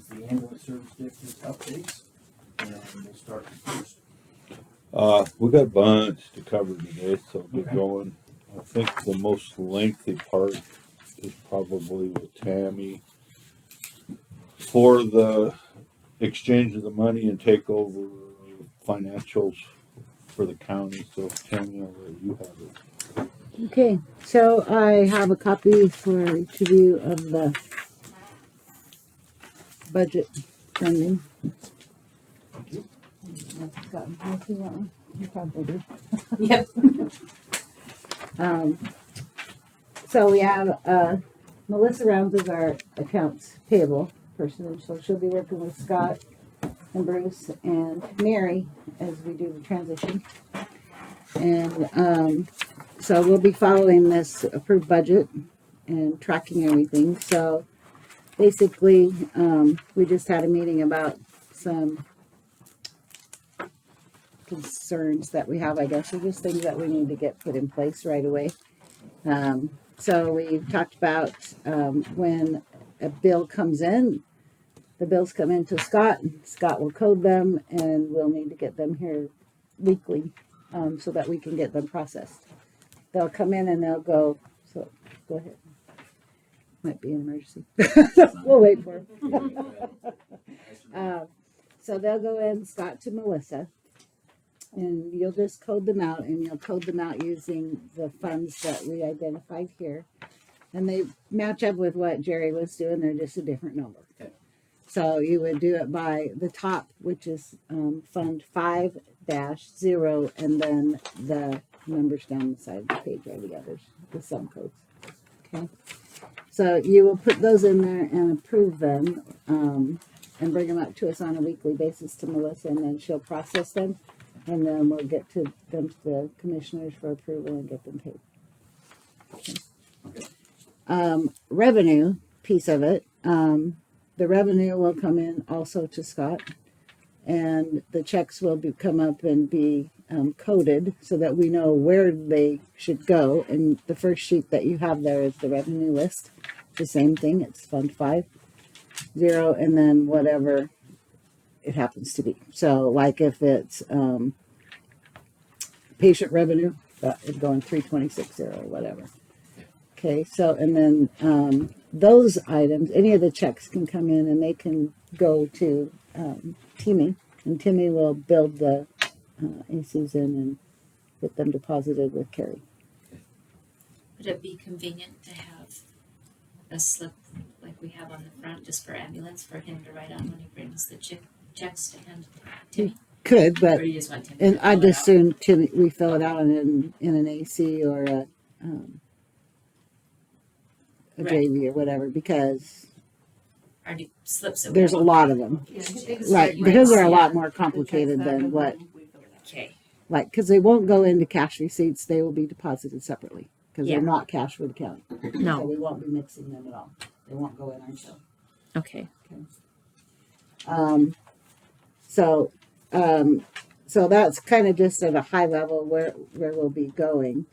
is the ambulance service district updates, and we'll start first. We got a bunch to cover today, so we'll get going. I think the most lengthy part is probably with Tammy for the exchange of the money and take over financials for the county. So Tammy, I'll let you have it. Okay, so I have a copy for each of you of the budget funding. Scott, you see that one? You probably do. Yep. So we have Melissa Rounds is our accounts payable person, and so she'll be working with Scott and Bruce and Mary as we do the transition. And so we'll be following this approved budget and tracking everything. So basically, we just had a meeting about some concerns that we have, I guess, or just things that we need to get put in place right away. So we talked about when a bill comes in, the bills come into Scott, and Scott will code them, and we'll need to get them here weekly so that we can get them processed. They'll come in and they'll go, so go ahead. Might be an emergency. We'll wait for them. So they'll go in, Scott to Melissa, and you'll just code them out, and you'll code them out using the funds that we identified here. And they match up with what Jerry was doing, they're just a different number. Okay. So you would do it by the top, which is Fund 5-0, and then the numbers down the side of the page are the others, the sum codes. Okay. So you will put those in there and approve them, and bring them up to us on a weekly basis to Melissa, and then she'll process them, and then we'll get to them to the commissioners for approval and get them paid. Okay. Revenue piece of it, the revenue will come in also to Scott, and the checks will come up and be coded so that we know where they should go. And the first sheet that you have there is the revenue list. The same thing, it's Fund 5-0, and then whatever it happens to be. So like if it's patient revenue, that would go in 326.0 or whatever. Okay, so and then those items, any of the checks can come in and they can go to Timmy, and Timmy will build the ACs in and get them deposited with Carrie. Would it be convenient to have a slip like we have on the front just for ambulance for him to write on when he brings the checks to hand to Timmy? Could, but Or you just want Timmy and to I'd fill it out? assume Timmy, we fill it out in an AC or a Right. JV or whatever, because Or do slips that we there's a have on lot of them. Right, you because might they're a see lot it. more complicated than what, Okay. like, because they won't go into cash receipts, they will be deposited separately, because Yeah. they're not cash for the county. So No. we won't be mixing them at all. They won't go in our show. Okay. So that's kind of just at a high level where we'll be going.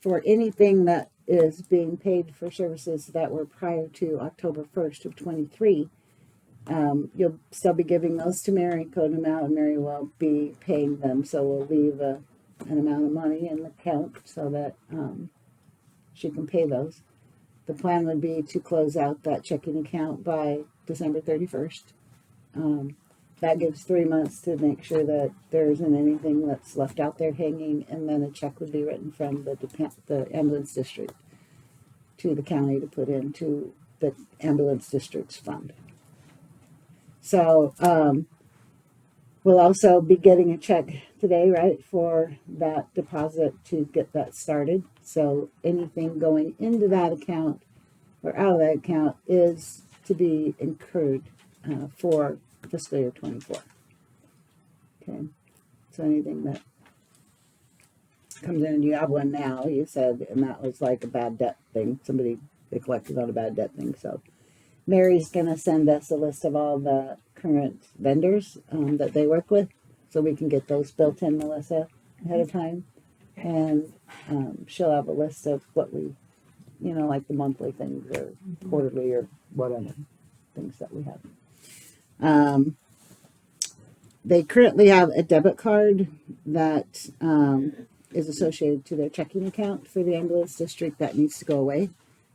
For anything that is being paid for services that were prior to October 1st of 23, you'll still be giving those to Mary, code them out, and Mary will be paying them. So we'll leave an amount of money in the account so that she can pay those. The plan would be to close out that checking account by December 31st. That gives 3 months to make sure that there isn't anything that's left out there hanging, and then a check would be written from the ambulance district to the county to put into the ambulance district's fund. So we'll also be getting a check today, right, for that deposit to get that started. So anything going into that account or out of that account is to be incurred for fiscal year 24. Okay, so anything that comes in, and you have one now, you said, and that was like a bad debt thing. They collected on a bad debt thing. So Mary's going to send us a list of all the current vendors that they work with, so we can get those built in, Melissa, ahead of time. And she'll have a list of what we you know, like the monthly things or quarterly or whatever things that we have. They currently have a debit card that is associated to their checking account for the ambulance district that needs to go away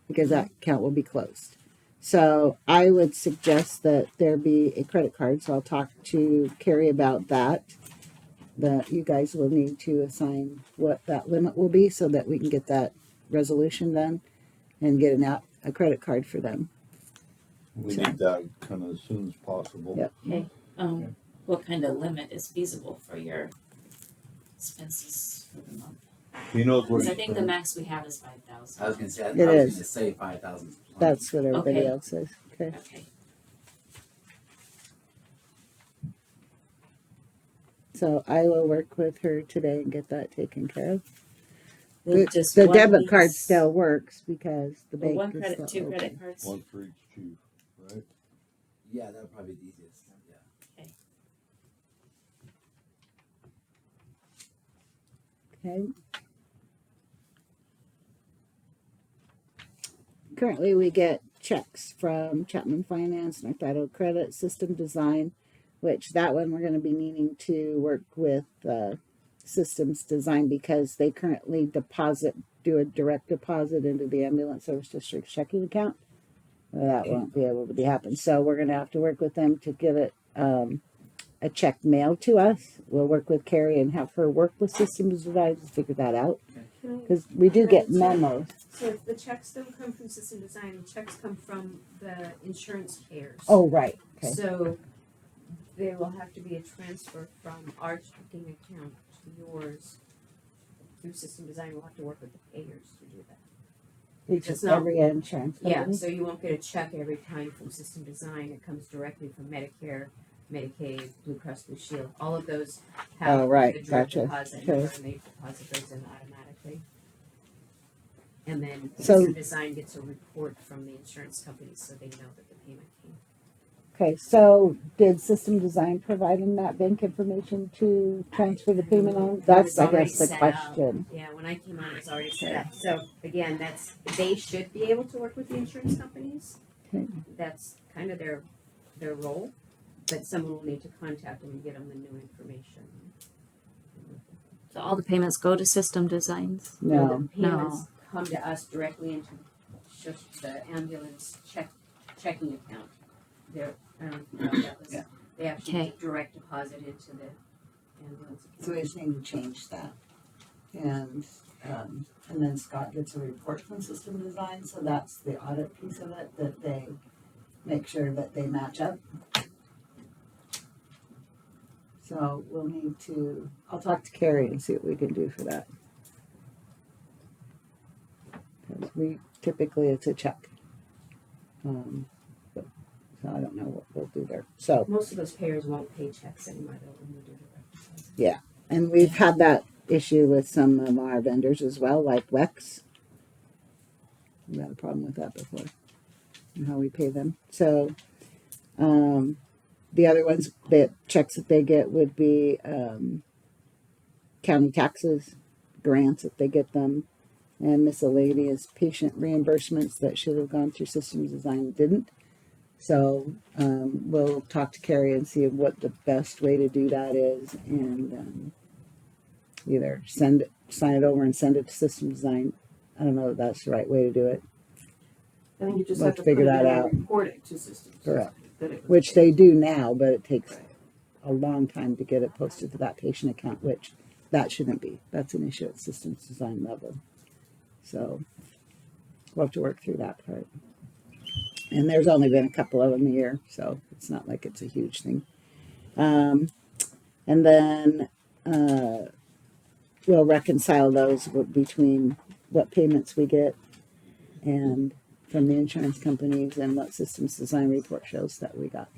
because that account will be closed. So I would suggest that there be a credit card. So I'll talk to Carrie about that. That you guys will need to assign what that limit will be so that we can get that resolution done and get a credit card for them. We need that kind of as soon as possible. Yep. Okay, what kind of limit is feasible for your expenses for the month? He knows what Because I he's think the spending. max we have is 5,000. I was gonna say, I It was is. gonna say 5,000. That's what everybody Okay. else says. Okay. Okay, So I will work with her today and get that taken care of. With just The one debit card week's- still works because the Well, bank one is credit, still two open. credit cards. One for each chief, right? Yeah, that would probably be the easiest, yeah. Okay. Currently, we get checks from Chapman Finance, North Idaho Credit System Design, which that one we're going to be needing to work with Systems Design because they currently do a direct deposit into the Ambulance Service District's checking account. Well, that won't be able to be happen. So we're going to have to work with them to get it a check mailed to us. We'll work with Carrie and have her work with Systems Design to figure that out because we do get memos. So if the checks don't come from System Design, the checks come from the insurance payers. Oh, right. Okay. So there will have to be a transfer from our checking account to yours through System Design. We'll have to work with the payers to do that. Each It's and not- every insurance Yeah, company. so you won't get a check every time from System Design. It comes directly from Medicare, Medicaid, Blue Cross Blue Shield. All of those have Oh, right. the direct Gotcha. deposit Okay. number, and they deposit those in automatically. And then So- System Design gets a report from the insurance company so they know that the payment came. Okay, so did System Design provide them that bank information to transfer the payment on? That's, It's I already guess, the set up. question. Yeah, when I came on, it was already set up. So again, they should be able to work with the insurance companies. Okay. That's kind of their role, but someone will need to contact them and get them the new information. So all the payments go to System Designs? No. The payments come to us directly into just the ambulance checking account. I don't know if you know that was, Yeah. they actually Okay. direct deposit into the ambulance account. So we just need to change that. And then Scott gets a report from System Design, so that's the audit piece of it, that they make sure that they match up. So we'll need to, I'll talk to Carrie and see what we can do for that. 'Cause typically it's a check. So I don't know what we'll do there. So, Most of those payers won't pay checks anymore, they'll only do direct deposit. and we've had that issue with some of our vendors as well, like Wex. We had a problem with that before, and how we pay them. So, the other ones, the checks that they get would be county taxes, grants if they get them, and miscellaneous patient reimbursements that should have gone through Systems Design didn't. So we'll talk to Carrie and see what the best way to do that is, and either sign it over and send it to System Design. I don't know if that's the right way to do it, I think you just We'll have to figure put it that in and out. report it to systems. Correct. that it was which paid. they do now, but it takes a long time to get it posted to that patient account, which that shouldn't be. That's an issue at Systems Design level. So we'll have to work through that part. And there's only been a couple of them a year, so it's not like it's a huge thing. And then we'll reconcile those between what payments we get and from the insurance companies and what Systems Design report shows that we got.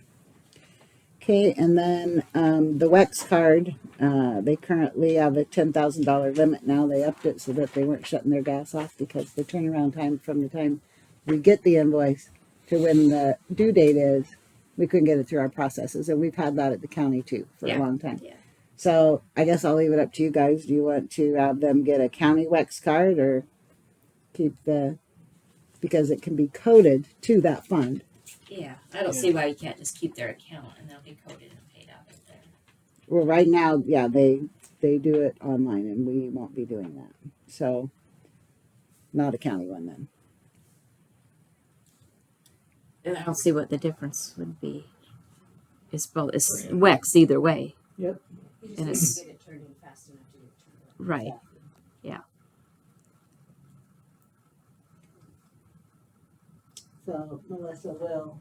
Okay, and then the WEX card, they currently have a $10,000 limit now. They upped it so that they weren't shutting their gas off because the turnaround time from the time we get the invoice to when the due date is, we couldn't get it through our processes. And we've had that at the county too for Yeah. a long time. Yeah. So I guess I'll leave it up to you guys. Do you want to have them get a county WEX card or keep the because it can be coded to that fund. Yeah, I don't see why you can't just keep their account and they'll be coded and paid out of there. Well, right now, yeah, they do it online, and we won't be doing that. So, not a county one then. And I don't see what the difference would be. It's both, it's WEX either way. You And just need it's- to get it turned in fast enough to get it turned in. Right. So Melissa will.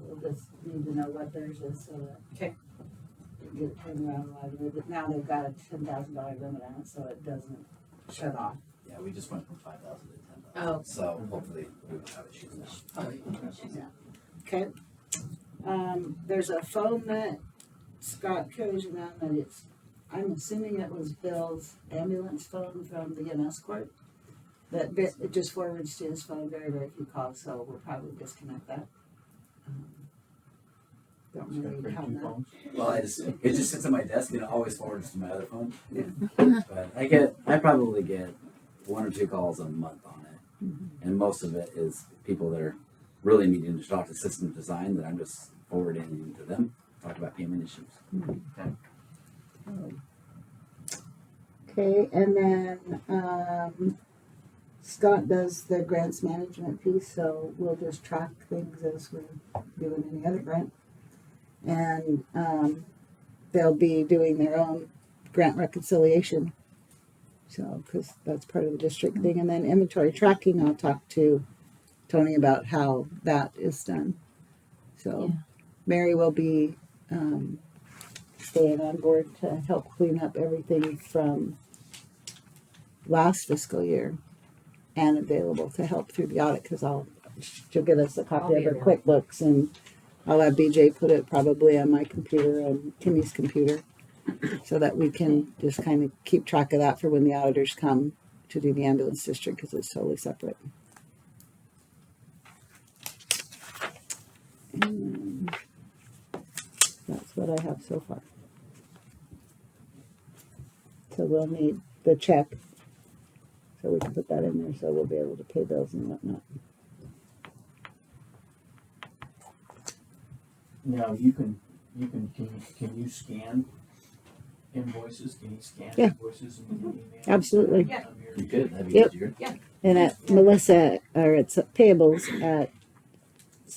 We'll just need to know what theirs is so that. Okay. we Get it turned around right. But now they've got a $10,000 limit on it, so it doesn't shut off. Yeah, we just went from 5,000 to 10,000. Oh. So hopefully we won't have issues now. Okay. There's a phone that Scott carries around that it's, I'm assuming it was Bill's ambulance phone from the EMS court. That it just forwards to his phone very, very few calls, so we'll probably disconnect that. Don't really have that. Well, it just sits on my desk and it always forwards to my other phone. But I probably get 1 or 2 calls a month on it. And most of it is people that are really needing to talk to system design that I'm just forwarding to them, talk about payment issues. Okay, and then Scott does the grants management piece, so we'll just track things as we're doing any other grant. And they'll be doing their own grant reconciliation. So, because that's part of the district thing. And then inventory tracking, I'll talk to Tony about how that is done. So, Mary will be staying on board to help clean up everything from last fiscal year and available to help through the audit because she'll get us a copy of her QuickBooks and I'll have BJ put it probably on my computer and Timmy's computer so that we can just kind of keep track of that for when the auditors come to do the ambulance district because it's totally separate. And that's what I have so far. So we'll need the check so we can put that in there so we'll be able to pay bills and whatnot. Now, can you scan invoices? Can you scan Yeah. invoices and email? Absolutely. Yeah. You could, that'd be Yep. easier. And at Melissa, or it's payables at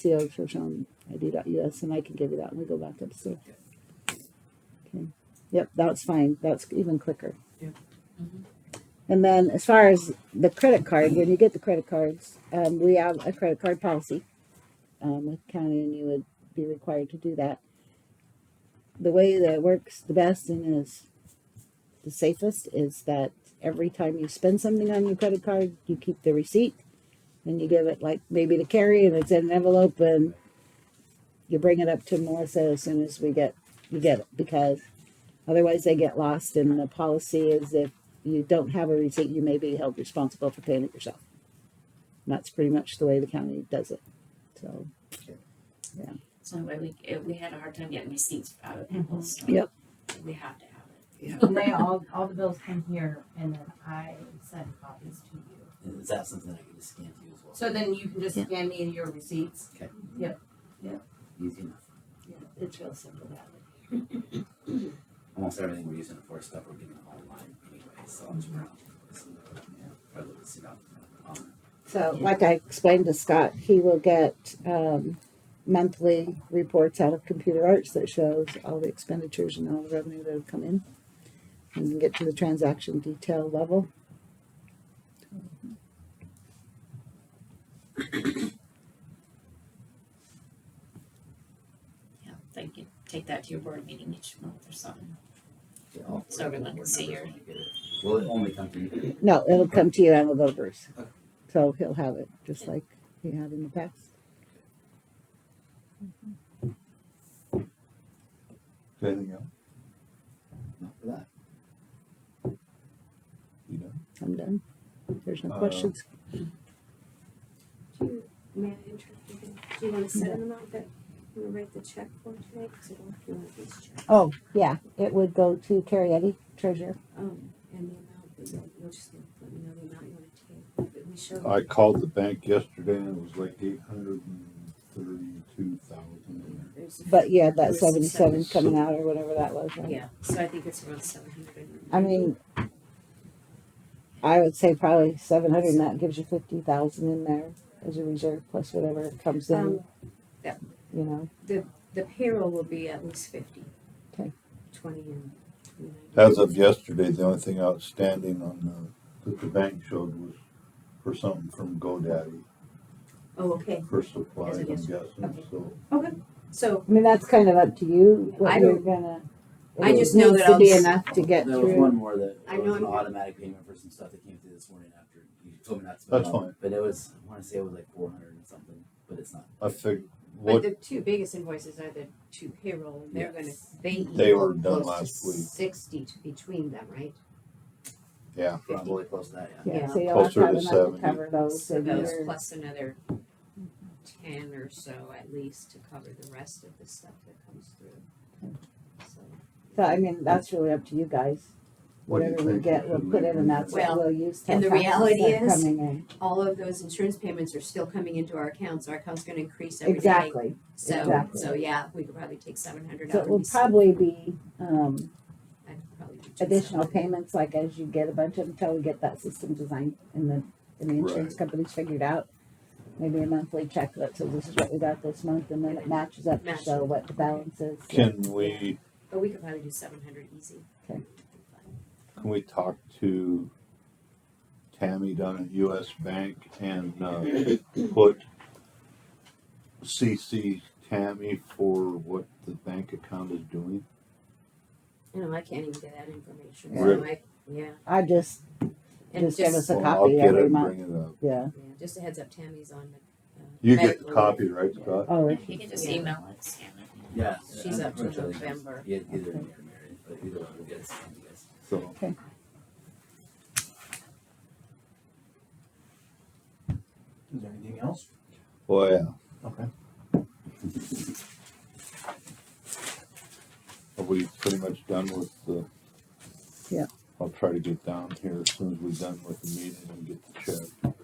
co.id.us, and I can give you that when we go back upstairs. Okay. Yep, that's fine. That's even quicker. Yep. And then as far as the credit card, when you get the credit cards, we have a credit card policy with county, and you would be required to do that. The way that it works the best and is the safest is that every time you spend something on your credit card, you keep the receipt and you give it like maybe to Carrie and it's in an envelope and you bring it up to Melissa as soon as you get it because otherwise they get lost and the policy is if you don't have a receipt, you may be held responsible for paying it yourself. And that's pretty much the way the county does it. So, So anyway, we had a hard time getting receipts out of people, so Yep. we have to have it. And they all the bills come here and then I send copies to you. Is that something I can just scan to you as well? So then you can just Yeah. scan me your receipts. Easy enough. it's real simple that way. Almost everything we're using it for stuff we're getting online anyway, so I'm just probably sit out on it. So, like I explained to Scott, he will get monthly reports out of Computer Arts that shows all the expenditures and all the revenue that have come in. And you can get to the transaction detail level. Yeah, thank you. Take that to your board meeting each month or something. Yeah, I'll- So everyone can see your- Will it only come to you? No, it'll come to you and the voters. So he'll have it just like he had in the past. Anything else? Not for that. You know? I'm done. There's no Uh, questions. May I interrupt you? Do you want to set an amount that you want to write the check for today? Because I don't know if you want these checks. Oh, yeah, it would go to Carrie Eddy, treasurer. And the amount that you'll just let me know the amount you want to take. We showed. I called the bank yesterday and it was like 832,000. There's a- But yeah, that There's 77 coming out or whatever that was, right? Yeah, so I think it's around 700. I mean, I would say probably 700, and that gives you 50,000 in there as a reserve plus whatever comes in. Yeah. You know, The payroll will be at least 50. Okay. 20 and 29. As of yesterday, the only thing outstanding on that the bank showed was for something from GoDaddy Oh, okay. for supplies, As I'm of guessing. yesterday. So Okay. So I mean that's kind of up to you what I you're don't- gonna. I it just know needs that to I'll be s- enough to get There was through. one more that I was know an I'm- automatic payment for some stuff that came through this morning after you told me not to. That's put it on, fine. But it was, I want to say it was like 400 and something, but it's not. I figured but what the two biggest invoices are the two payroll, and they're Yes. they They were equal done close last to week. 60 between them, right? yeah. Probably close to that, yeah. Yeah, Yeah. so you'll have to Closer have to enough 70. to cover those. So and those you're- plus another 10 or so at least to cover the rest of the stuff that comes through. So, So I mean that's really up to you guys. What do you Whatever we think get, we we'll should put leave in, and that's Well, what we'll use. till and the taxes reality start is- coming in. all of those insurance payments are still coming into our account, so our account's going to increase every day. Exactly. So, exactly. so yeah, we could probably take 700 So out. it and will be safe. probably be I could probably do additional 200. payments, like as you get a bunch of them, until we get that system designed and the insurance Right. company's figured out. Maybe a monthly check that says this is what we got this month, and then it matches up to Match. show what the balance is. Can we But we could probably do 700 easy. talk to Tammy down at US Bank and put CC Tammy for what the bank account is doing? You know, I can't even get that information. Really? I just And Just give us a Well, copy I'll get every it and month. bring it up. yeah. just a heads up, Tammy's on the. You get the medical copy, leave. right, Scott? Oh, You can just Yeah. email it, scan it. Yeah. She's up to unfortunately, November. Either me or Mary, but either one will get it sent to you guys. So Is there anything else? well, yeah. Okay. Are we pretty much done with the? Yeah. I'll try to get down here as soon as we're done with the meeting and get the check.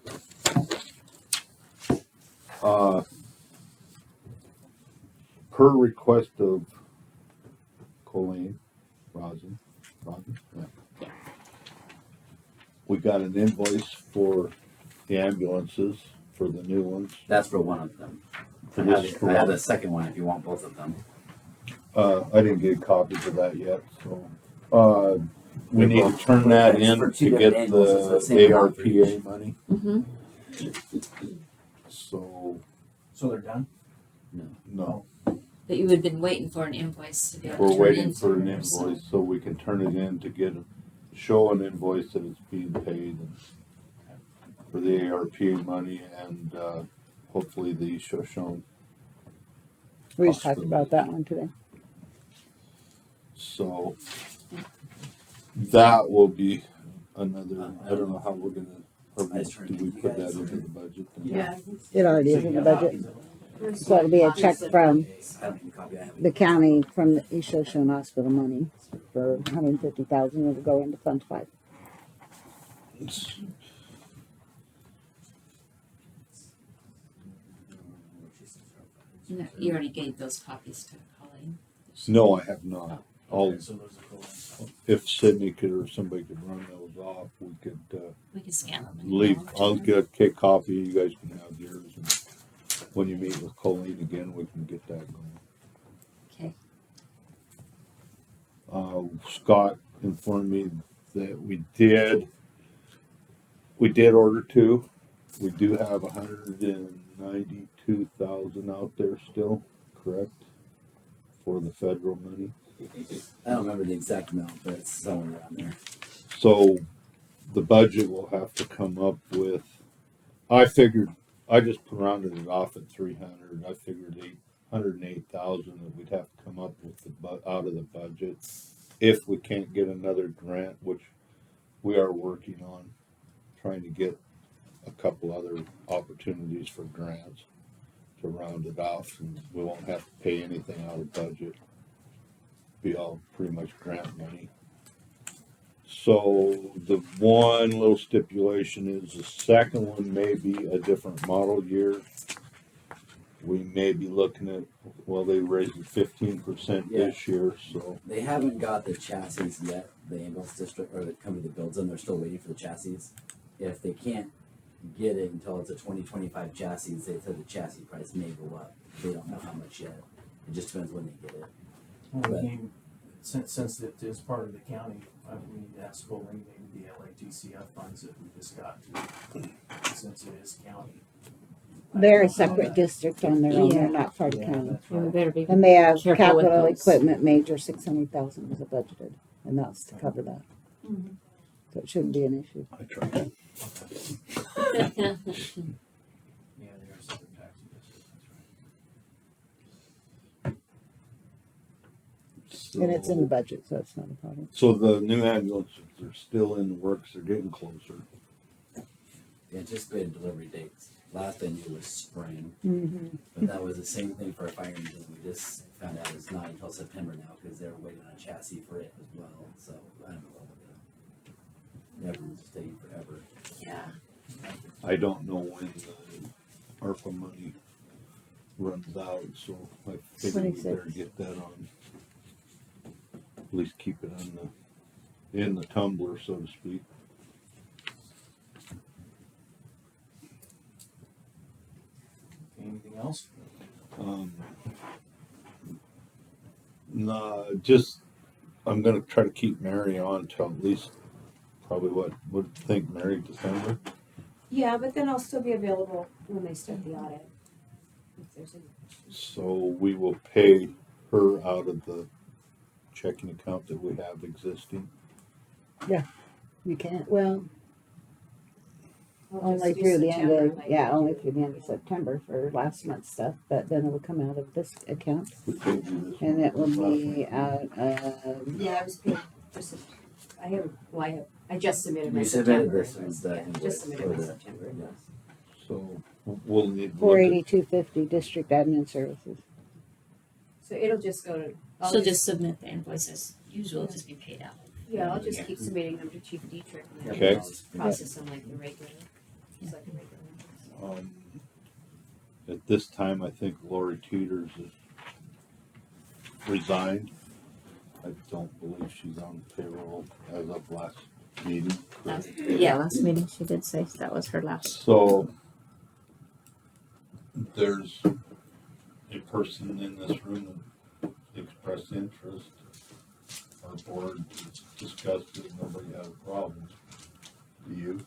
Per request of Colleen, Rosin, yeah. We got an invoice for the ambulances, for the new ones. That's for one of them. For I this have, I have the second one if you want both of them. I didn't get copies of that yet, so, we need to turn that It's in for to two get different invoices, the same amount for ARPA each. money, Mm-hmm. so, So they're done? no, But you had been waiting for an invoice to be able we're to turn waiting in for an somewhere, so- invoice so we can turn it in to get, show an invoice that it's being paid and for the ARPA money and, hopefully the Shoshone. we just talked about that one today. So that will be another, I don't know how we're gonna, or do we put that into the budget? then? It already is in the budget. So it'll be a check from I don't need a copy. I have it. the county from the East Shoshone Hospital money for 150,000. It'll go into Fund 5. No, you already gave those copies to Colleen. No, I have not. I'll, So those are cool. if Sydney could or somebody could run those off, we could, We can scan them. and leave, email them to I'll them. get a copy, you guys can have yours. And when you meet with Colleen again, we can get that going. Okay. Scott informed me that we did order two. We do have 192,000 out there still, correct? For the federal money. I don't remember the exact amount, but it's somewhere around there. So the budget will have to come up with, I figured, I just rounded it off at 300. I figured 808,000 that we'd have to come up with out of the budget if we can't get another grant, which we are working on trying to get a couple other opportunities for grants to round it off, and we won't have to pay anything out of budget. Be all pretty much grant money. So the one little stipulation is the second one may be a different model year. We may be looking at, well, they raised it 15% this year, so They haven't got the chassis yet, the ambulance district or the company that builds them. They're still waiting for the chassis. If they can't get it until it's a 2025 chassis, they said the chassis price may go up. They don't know how much yet. It just depends when they get it. Well, we need, since it is part of the county, we need to ask Bowling, maybe the LATCF funds that we just got to, since it is county. They're a separate district on their own, they're Yeah. not part of Yeah, county. that's We right. better be And they have careful with capital those. equipment major, 600,000 was budgeted, and that's to cover that. So it shouldn't be an issue. I tried. Yeah, they are separate tax districts, that's right. And it's in the budget, so it's not a problem. So the new ambulances are still in the works, they're getting closer. The anticipated delivery dates. Last I knew was spring, Mm-hmm. but that was the same thing for our fire engine. We just found out it's not until September now because they're waiting on a chassis for it as well. So I don't know. Everyone's taking forever. Yeah. I don't know when the ARPA money runs out, so I figure we better 26. get that on. At least keep it on in the tumbler, so to speak. Anything else? Nah, just, I'm gonna try to keep Mary on till at least probably what you think, Mary, December? Yeah, but then I'll still be available when they start the audit. If there's any. So we will pay her out of the checking account that we have existing. You can't, well, I'll only just do through the end September, of, like yeah, we only do. through the end of September for last month's stuff, but then it will come out of this account. We paid you this And it will one be last out of, Yeah, I was paid for I just submitted my You submitted September. this one's the Yeah, invoice just submitted for my the- September. Yes. month. So we'll need to look 482.50 district admin services. So it'll just go to. I'll So just submit the invoices, usual, just be paid out. Yeah, I'll just keep submitting them to Chief Dietrich and then Okay. I'll just process them like the regular, just like a regular invoice. at this time, I think Lori Teeters has resigned. I don't believe she's on payroll as of last meeting. correct? Yeah, last meeting she did say that was her last. So there's a person in this room that expressed interest. Our board discussed it, nobody had a problem. Do you?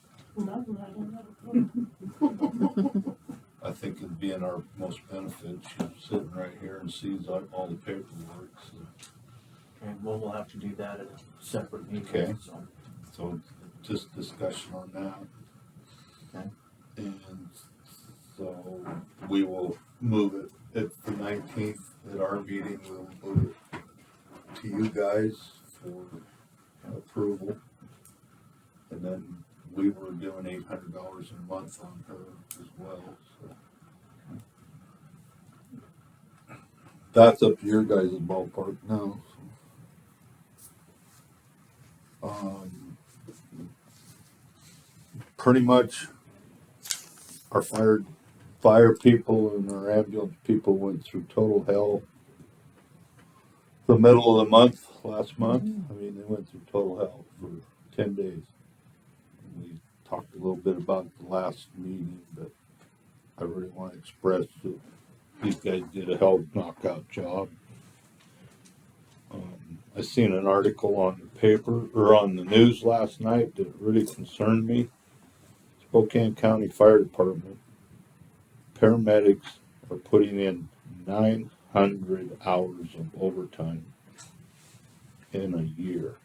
I think it'd be in our most benefit. She's sitting right here and sees all the paperwork, so. Okay, well, we'll have to do that at a separate meeting. Okay. So, So just discussion on that. Okay. And so we will move it, it's the 19th at our meeting, we'll move it to you guys for approval. And then we were doing $800 a month on her as well, so. That's up to your guys' ballpark now. Pretty much our fire people and our ambulance people went through total hell the middle of the month last month. I mean, they went through total hell for 10 days. We talked a little bit about the last meeting, but I really want to express that these guys did a hell of a knockout job. I seen an article on the paper or on the news last night that really concerned me. Spokane County Fire Department paramedics are putting in 900 hours of overtime in a year.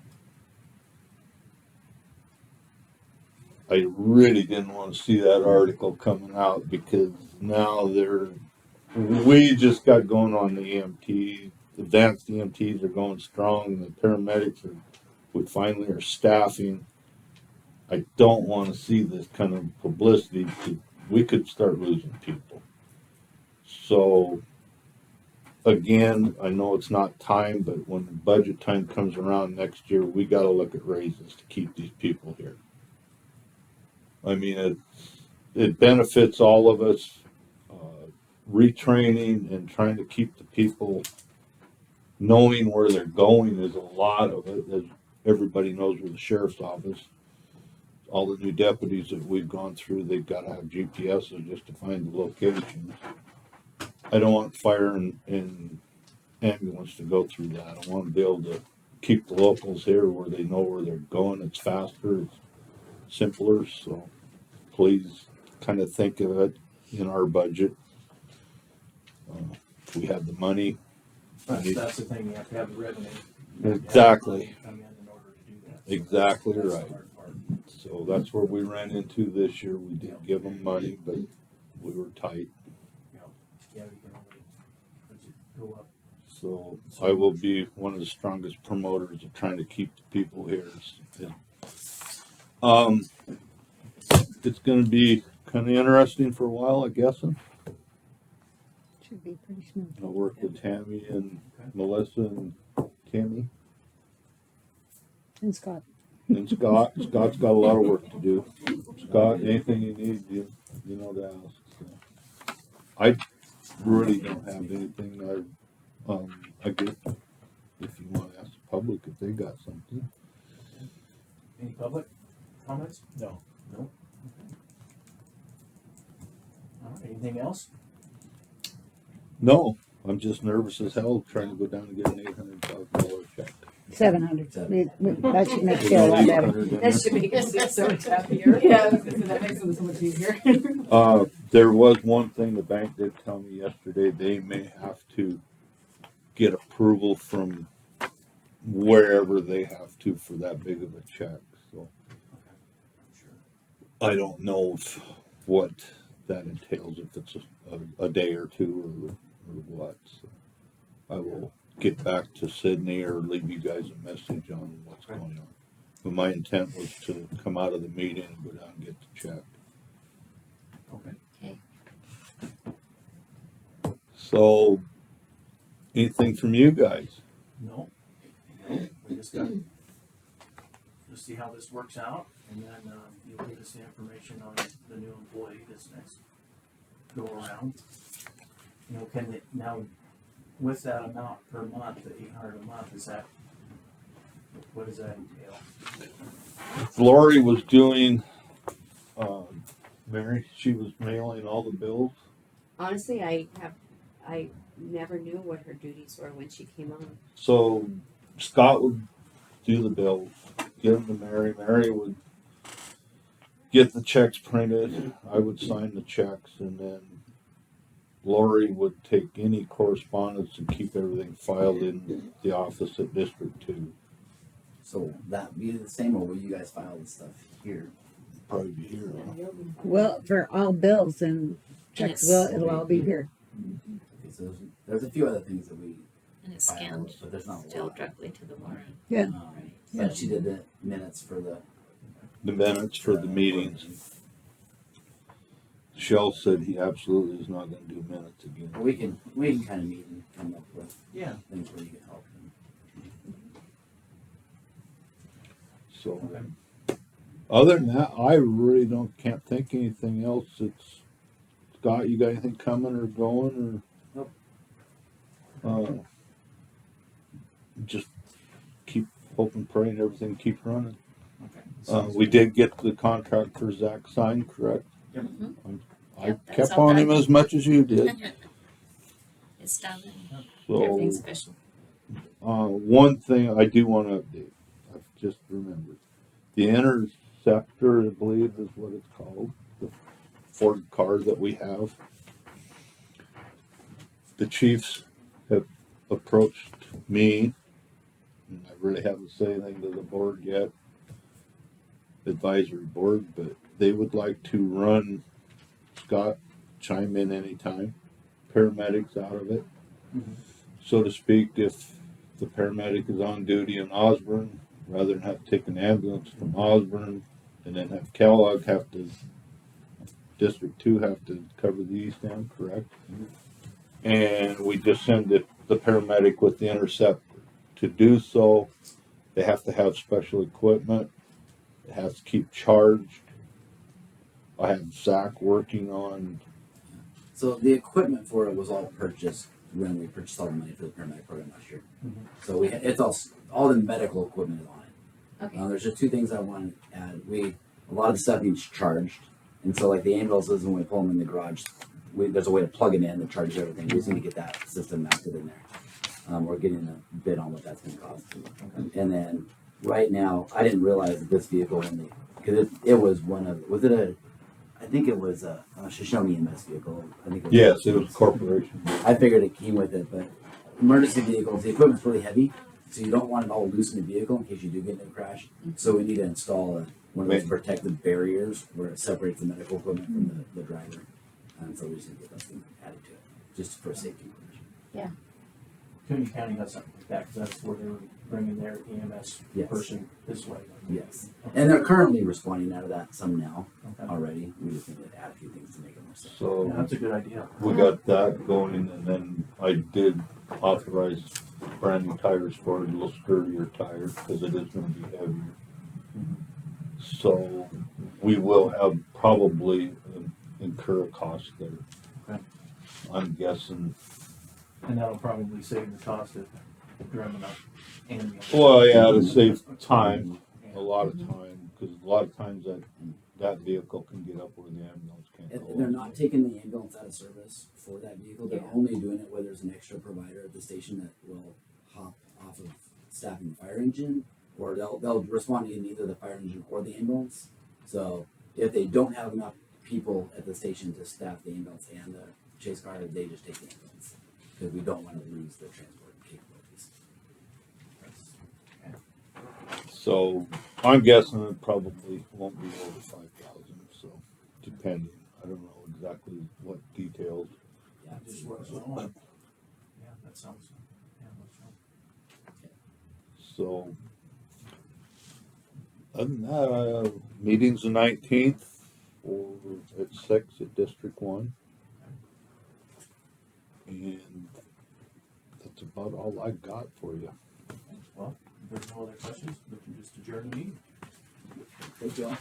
I really didn't want to see that article coming out because now we just got going on the EMT, advanced EMTs are going strong, and the paramedics we finally are staffing. I don't want to see this kind of publicity because we could start losing people. So again, I know it's not time, but when the budget time comes around next year, we gotta look at raises to keep these people here. I mean, it benefits all of us, retraining and trying to keep the people knowing where they're going is a lot of it, as everybody knows with the sheriff's office. All the new deputies that we've gone through, they've gotta have GPSs just to find the locations. I don't want fire and ambulance to go through that. I want to be able to keep the locals here where they know where they're going. It's faster, it's simpler. So please kind of think of it in our budget. If we have the money. That's the thing, you have to have the revenue. Exactly. Come in order to do that. Exactly That's the right. hard part. So that's where we ran into this year. We did give them money, but we were tight. Yeah, you can only budget go up. So I will be one of the strongest promoters of trying to keep the people here. It's going to be kind of interesting for a while, I guess. Should be pretty smooth. I'll work with Tammy and Melissa and Tammy And Scott. and Scott. Scott's got a lot of work to do. Scott, anything you need, you know to ask. So I really don't have anything. I guess if you want to ask the public if they got something. Any public comments? No. No? Okay. All right, anything else? No, I'm just nervous as hell trying to go down and get an $800,000 check. 700. That should make you feel a lot better. That should make us so much happier. Yeah, that makes it so much easier. There was one thing the bank did tell me yesterday. They may have to get approval from wherever they have to for that big of a check. So Sure. I don't know what that entails, if it's a day or two or what. So I will get back to Sydney or leave you guys a message on what's going on. But my intent was to come out of the meeting and go down and get the check. Okay. Okay. So, anything from you guys? No. No, we just got to see how this works out, and then you'll give us the information on the new employee this next go around. You know, can they, now with that amount per month, the 800 a month, is that, what does that entail? Lori was doing, Mary, she was mailing all the bills. Honestly, I never knew what her duties were when she came on. So Scott would do the bills, give them to Mary. Mary would get the checks printed. I would sign the checks, and then Lori would take any correspondence and keep everything filed in the office at District 2. So that be the same, or will you guys file the stuff here? Probably be here. Huh? Well, for all bills and checks, Yes. it'll all be here. Okay, so there's a few other things that we And it's file, scanned but there's not a still lot. directly to the warrant. Yeah. But she did the minutes for the The minutes for the meetings. Shell said he absolutely is not going to do minutes again. We can kind of meet and come up with Yeah. things where you can help them. So, other than that, I really can't think anything else. It's Scott. You got anything coming or going or? Nope. Just keep hoping, praying everything keeps running. Okay. We did get the contract for Zach signed, correct? Yep. I Yep, that's kept all on him done. as much as you did. It's done. So, Everything's official. one thing I do want to update. I've just remembered. The Interceptor, I believe, is what it's called. The Ford car that we have. The chiefs have approached me, and I really haven't said anything to the board yet, advisory board, but they would like to run Scott, chime in anytime, paramedics out of it, so to speak. If the paramedic is on duty in Osborne, rather than have to take an ambulance from Osborne and then have Kellogg have to, District 2 have to cover the east end, correct? And we just send it the paramedic with the interceptor. To do so, they have to have special equipment. It has to keep charged. I have Zach working on. So the equipment for it was all purchased when we purchased all the money for the paramedic program last year. Mhm. So it's all the medical equipment is on it. Okay. There's just two things I want to add. A lot of the stuff needs charged, and so like the ambulances when we pull them in the garage, there's a way to plug it in that charges everything. We just need to get that system mounted in there. We're getting a bid on what that's going to cost. And then right now, I didn't realize that this vehicle because it was I think it was a Shoshone EMS vehicle. I think Yes, it was corporation. I figured it came with it, but emergency vehicles, the equipment's really heavy, so you don't want it all loose in the vehicle in case you do get in a crash. So we need to install one of those protective barriers where it separates the medical equipment from the driver. And so we just need to get those things added to it, just for safety. Cooney County got something like that, 'cause that's where they were bringing their EMS Yes. person this way. Yes. And they're currently responding out of that some now Okay. already. We just need to add a few things to make it more safe. So Yeah, that's a good idea. we got that going, and then I did authorize brand new tires for it, a little sturdier tire, because it is gonna be heavier. So we will have probably incur a cost there. Okay. I'm guessing. And that'll probably save the cost of drumming up ambulance. Well, yeah, to save time, Yeah. a lot of time, because a lot of times that vehicle can get up where the ambulance can't And go. they're not taking the ambulance out of service for that vehicle. They're Yeah. only doing it where there's an extra provider at the station that will hop off of staffing the fire engine, or they'll respond in either the fire engine or the ambulance. So if they don't have enough people at the station to staff the ambulance and the chase car, they just take the ambulance because we don't want to lose the transport capabilities. So I'm guessing it probably won't be over 5,000. So depending, I don't know exactly what details. Yeah, Just works well. Yeah, that sounds, yeah, that's right. So other than that, meeting's the 19th or at 6 at District 1. And that's about all I got for you. Well, if there's no other questions, we can just adjourn the meeting. thank you all.